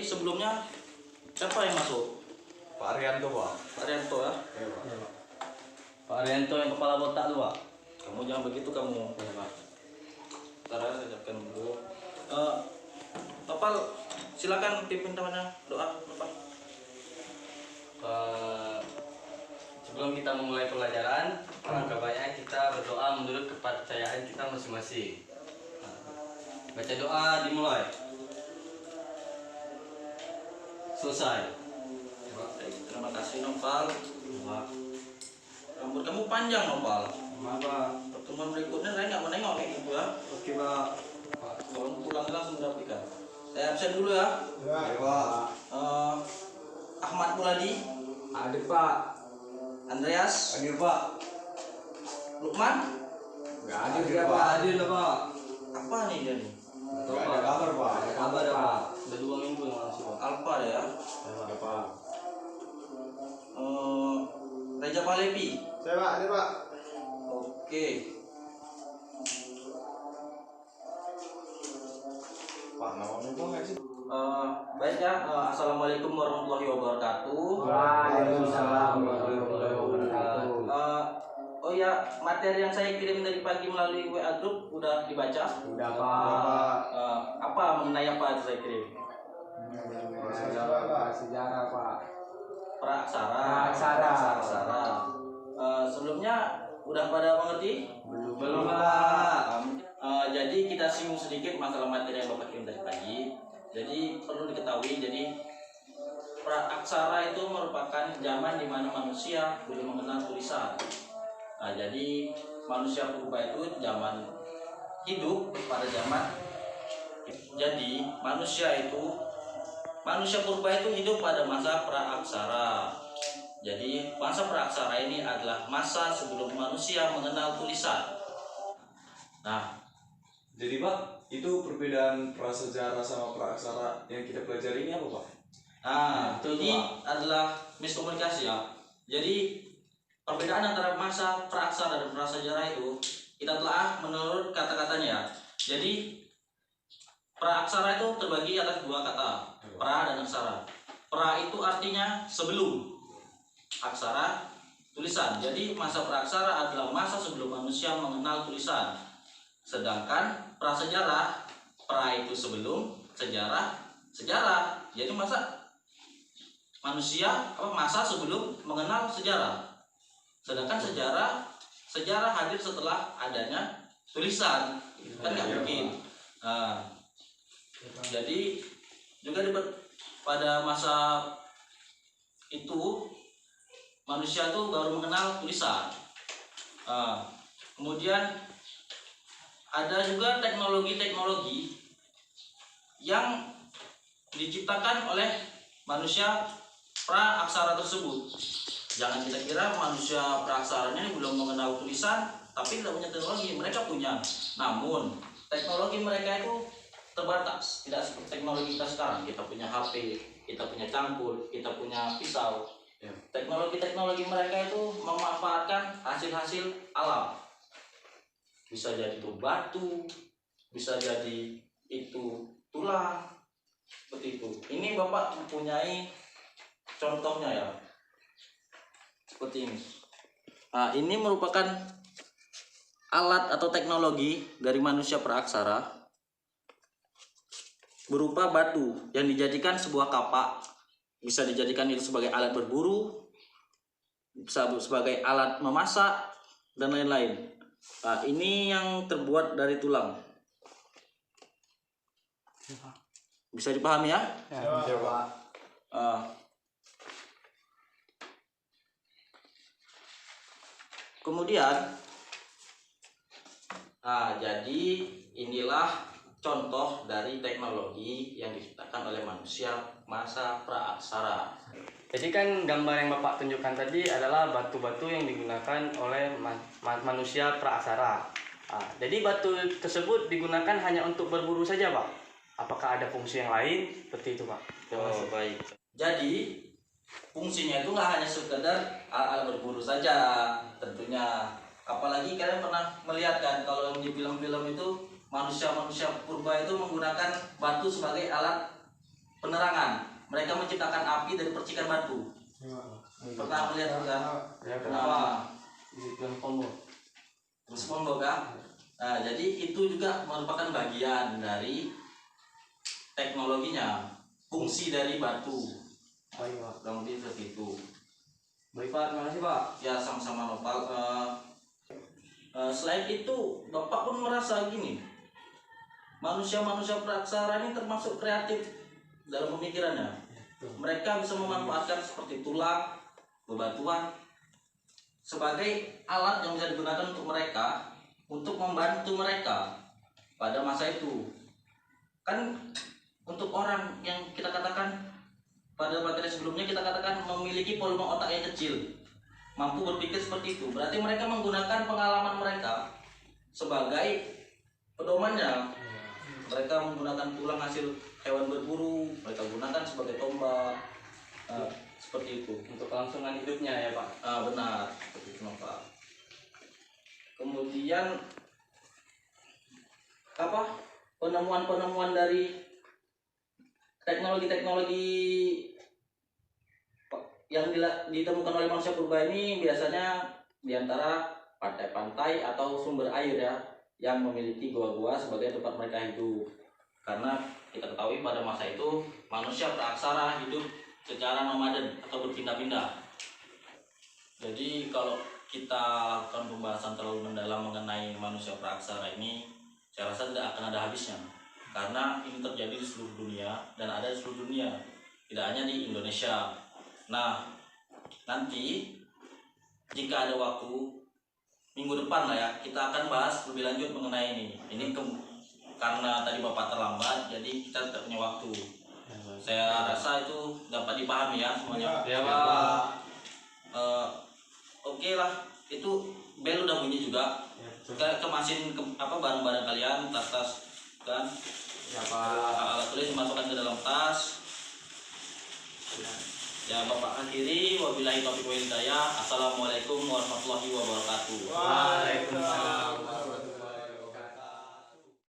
tadi sebelumnya siapa yang masuk? Pak Arianto, Pak. Pak Arianto ya? Iya, Pak. Iya, Pak. Pak Arianto yang kepala botak tuh, Pak. Iya. Kamu jangan begitu kamu. Iya, Pak. Ntar saya ucapkan dulu. Bapak silakan pimpin temannya doa, Bapak. Sebelum kita memulai pelajaran, alangkah baiknya kita berdoa menurut kepercayaan kita masing-masing. Baca doa dimulai. Selesai. Baik, terima kasih Noval. Pak. Rambut kamu panjang Noval. Maaf, Pak. Pertemuan berikutnya saya nggak menengok kayak gitu ya. Oke, Pak. Kalau pulang langsung merapikan. Saya absen dulu ya. Iya, Pak. Ahmad Muladi, Ada, Pak. Andreas, Hadir, Pak. Lukman. Enggak hadir Hadir, dia, Pak. Pak. Hadir lah, Pak. Apa nih dia nih? Enggak ada kabar, Pak. Ada kabar ya, Pak. Udah 2 minggu yang langsung, Pak. Alfa ya. Ya, Ada, Pak. Pak. Reja Palepi. Saya, Pak. Ada, Pak. Oke. Pak, namanya Pak nggak sih? Baik ya. Assalamualaikum warahmatullahi wabarakatuh. Waalaikumsalam warahmatullahi wabarakatuh. Oh ya, materi yang saya kirim dari pagi melalui WA Group udah dibaca. Udah, Pak. Apa mengenai apa yang saya kirim? Sejarah, Pak. Praaksara. Praaksara. Sebelumnya udah pada mengerti? Belum, Pak. Jadi kita singgung sedikit masalah materi yang Bapak kirim dari pagi. Jadi perlu diketahui, jadi praaksara itu merupakan zaman di mana manusia belum mengenal tulisan. Nah, jadi manusia purba itu zaman hidup pada zaman. Jadi manusia purba itu hidup pada masa praaksara. Jadi masa praaksara ini adalah masa sebelum manusia mengenal tulisan. Nah, Jadi, Pak, itu perbedaan prasejarah sama praaksara yang kita pelajari ini apa, Pak? ini adalah miskomunikasi ya. Jadi perbedaan antara masa praaksara dan prasejarah itu kita telah menurut kata-katanya. Jadi praaksara itu terbagi atas 2 kata, pra dan aksara. Pra itu artinya sebelum, aksara tulisan. Jadi masa praaksara adalah masa sebelum manusia mengenal tulisan. Sedangkan prasejarah, pra itu sebelum, sejarah, sejarah. Jadi masa sebelum mengenal sejarah. Sedangkan sejarah hadir setelah adanya tulisan. Kan nggak mungkin. Nah, jadi juga pada masa itu manusia tuh baru mengenal tulisan. Kemudian ada juga teknologi-teknologi yang diciptakan oleh manusia praaksara tersebut. Jangan kita kira manusia praaksaranya ini belum mengenal tulisan tapi tidak punya teknologi. Mereka punya, namun teknologi mereka itu terbatas, tidak seperti teknologi kita sekarang. Kita punya HP, kita punya cangkul, kita punya pisau. Teknologi-teknologi mereka itu memanfaatkan hasil-hasil alam. Bisa jadi itu batu, bisa jadi itu tulang, seperti itu. Ini Bapak mempunyai contohnya ya, seperti ini. Nah, ini merupakan alat atau teknologi dari manusia praaksara berupa batu yang dijadikan sebuah kapak. Bisa dijadikan itu sebagai alat berburu, bisa sebagai alat memasak, dan lain-lain. Nah, ini yang terbuat dari tulang. Bisa dipahami ya? Ya, Pak. Kemudian, jadi inilah contoh dari teknologi yang diciptakan oleh manusia masa praaksara. Jadi kan gambar yang Bapak tunjukkan tadi adalah batu-batu yang digunakan oleh manusia praaksara. Jadi batu tersebut digunakan hanya untuk berburu saja, Pak? Apakah ada fungsi yang lain seperti itu, Pak? Oh, baik. Jadi fungsinya itu nggak hanya sekedar alat berburu saja, tentunya. Apalagi kalian pernah melihat kan kalau di film-film itu manusia purba itu menggunakan batu sebagai alat penerangan. Mereka menciptakan api dari percikan batu. Pernah melihat bukan? Ya, Nah, kenapa? Di film combo. SpongeBob kan? Nah, jadi itu juga merupakan bagian dari teknologinya, fungsi dari batu. Baik, Pak. Kurang lebih seperti itu. Baik, Pak. Terima kasih, Pak. Ya sama-sama Nopal. Selain itu, Bapak pun merasa gini, manusia-manusia praksara ini termasuk kreatif dalam pemikirannya. Mereka bisa memanfaatkan seperti tulang, bebatuan sebagai alat yang bisa digunakan untuk mereka, untuk membantu mereka pada masa itu. Kan untuk orang yang kita katakan pada materi sebelumnya kita katakan memiliki volume otak yang kecil, mampu berpikir seperti itu, berarti mereka menggunakan pengalaman mereka sebagai pedomannya. Mereka menggunakan tulang hasil hewan berburu, mereka gunakan sebagai tombak. Seperti itu Untuk kelangsungan hidupnya ya, Pak. benar seperti itu Pak. Kemudian apa penemuan-penemuan dari teknologi-teknologi yang ditemukan oleh manusia purba ini biasanya diantara pantai-pantai atau sumber air ya, yang memiliki gua-gua sebagai tempat mereka hidup. Karena kita ketahui pada masa itu manusia praaksara hidup secara nomaden atau berpindah-pindah. Jadi kalau kita lakukan pembahasan terlalu mendalam mengenai manusia praaksara ini, saya rasa tidak akan ada habisnya. Karena ini terjadi di seluruh dunia dan ada di seluruh dunia, tidak hanya di Indonesia. Nah, nanti jika ada waktu minggu depan lah ya, kita akan bahas lebih lanjut mengenai ini. Karena tadi Bapak terlambat, jadi kita tidak punya waktu. Saya rasa itu dapat dipahami ya semuanya. Ya, Pak. Oke lah, itu bel udah bunyi juga. Kemasin barang-barang kalian, tas-tas kan. Ya, Pak. Alat tulis dimasukkan ke dalam tas. Ya Bapak akhiri, wabillahi taufiq wal hidayah. Assalamualaikum warahmatullahi wabarakatuh. Waalaikumsalam.